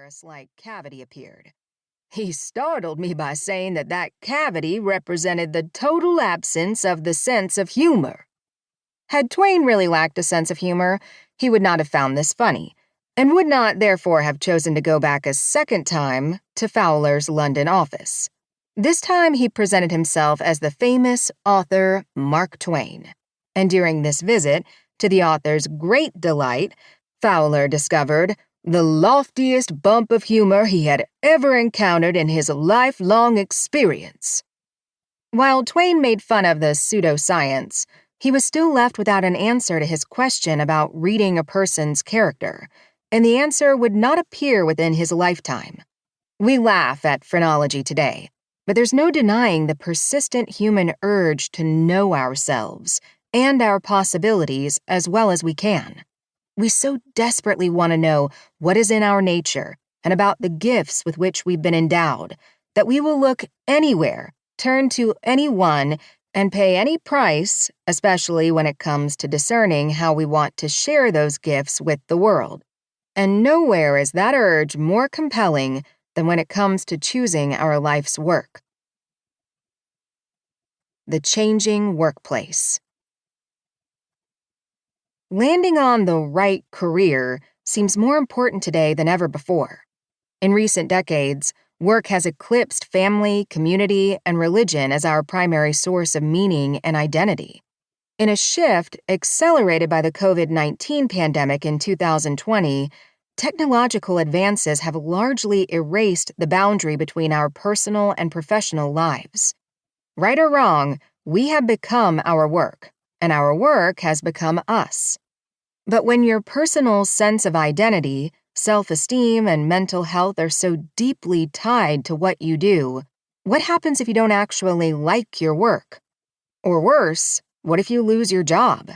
porous-like cavity appeared. He startled me by saying that cavity represented the total absence of the sense of humor. Had Twain really lacked a sense of humor, he would not have found this funny, and would not therefore have chosen to go back a second time to Fowler's London office. This time he presented himself as the famous author Mark Twain, and during this visit, to the author's great delight, Fowler discovered the loftiest bump of humor he had ever encountered in his lifelong experience. While Twain made fun of the pseudoscience, he was still left without an answer to his question about reading a person's character, and the answer would not appear within his lifetime. We laugh at phrenology today, but there's no denying the persistent human urge to know ourselves and our possibilities as well as we can. We so desperately want to know what is in our nature and about the gifts with which we've been endowed that we will look anywhere, turn to anyone, and pay any price, especially when it comes to discerning how we want to share those gifts with the world. And nowhere is that urge more compelling than when it comes to choosing our life's work. The changing workplace. Landing on the right career seems more important today than ever before. In recent decades, work has eclipsed family, community, and religion as our primary source of meaning and identity. In a shift accelerated by the COVID-19 pandemic in 2020, technological advances have largely erased the boundary between our personal and professional lives. Right or wrong, we have become our work, and our work has become us. But when your personal sense of identity, self-esteem, and mental health are so deeply tied to what you do, what happens if you don't actually like your work? Or worse, what if you lose your job?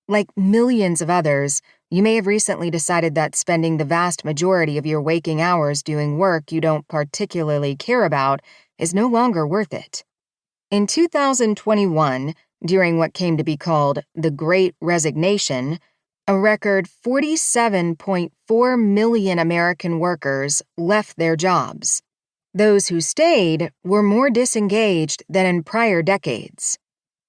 Like millions of others, you may have recently decided that spending the vast majority of your waking hours doing work you don't particularly care about is no longer worth it. In 2021, during what came to be called the Great Resignation, a record 47.4 million American workers left their jobs. Those who stayed were more disengaged than in prior decades.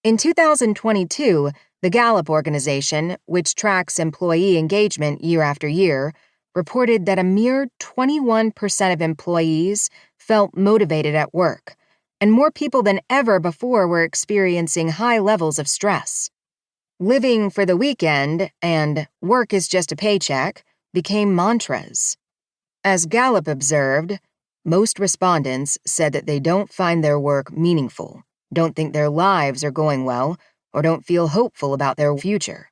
In 2022, the Gallup organization, which tracks employee engagement year after year, reported that a mere 21% of employees felt motivated at work, and more people than ever before were experiencing high levels of stress. Living for the weekend and work is just a paycheck became mantras. As Gallup observed, most respondents said that they don't find their work meaningful, don't think their lives are going well, or don't feel hopeful about their future.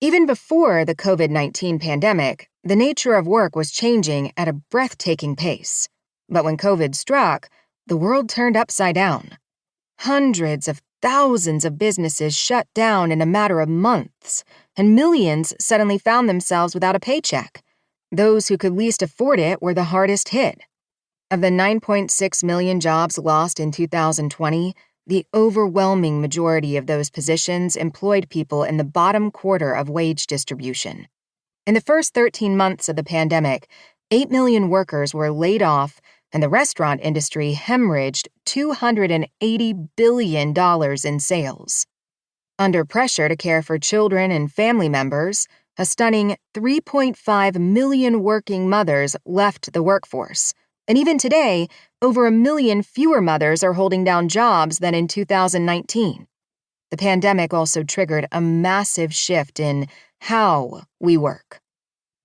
Even before the COVID-19 pandemic, the nature of work was changing at a breathtaking pace. But when COVID struck, the world turned upside down. Hundreds of thousands of businesses shut down in a matter of months, and millions suddenly found themselves without a paycheck. Those who could least afford it were the hardest hit. Of the 9.6 million jobs lost in 2020, the overwhelming majority of those positions employed people in the bottom quarter of wage distribution. In the first 13 months of the pandemic, 8 million workers were laid off, and the restaurant industry hemorrhaged $280 billion in sales. Under pressure to care for children and family members, a stunning 3.5 million working mothers left the workforce. And even today, over 1 million fewer mothers are holding down jobs than in 2019. The pandemic also triggered a massive shift in how we work.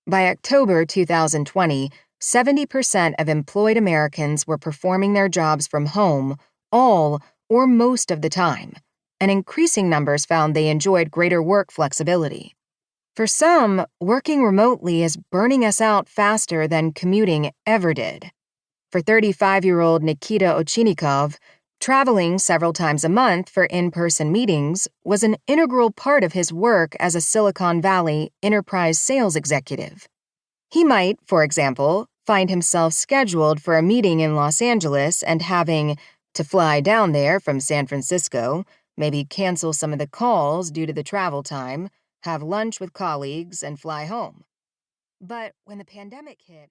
By October 2020, 70% of employed Americans were performing their jobs from home all or most of the time, and increasing numbers found they enjoyed greater work flexibility. For some, working remotely is burning us out faster than commuting ever did. For 35-year-old Nikita Ochinikov, traveling several times a month for in-person meetings was an integral part of his work as a Silicon Valley enterprise sales executive. He might, for example, find himself scheduled for a meeting in Los Angeles and having to fly down there from San Francisco, maybe cancel some of the calls due to the travel time, have lunch with colleagues, and fly home. But when the pandemic hit,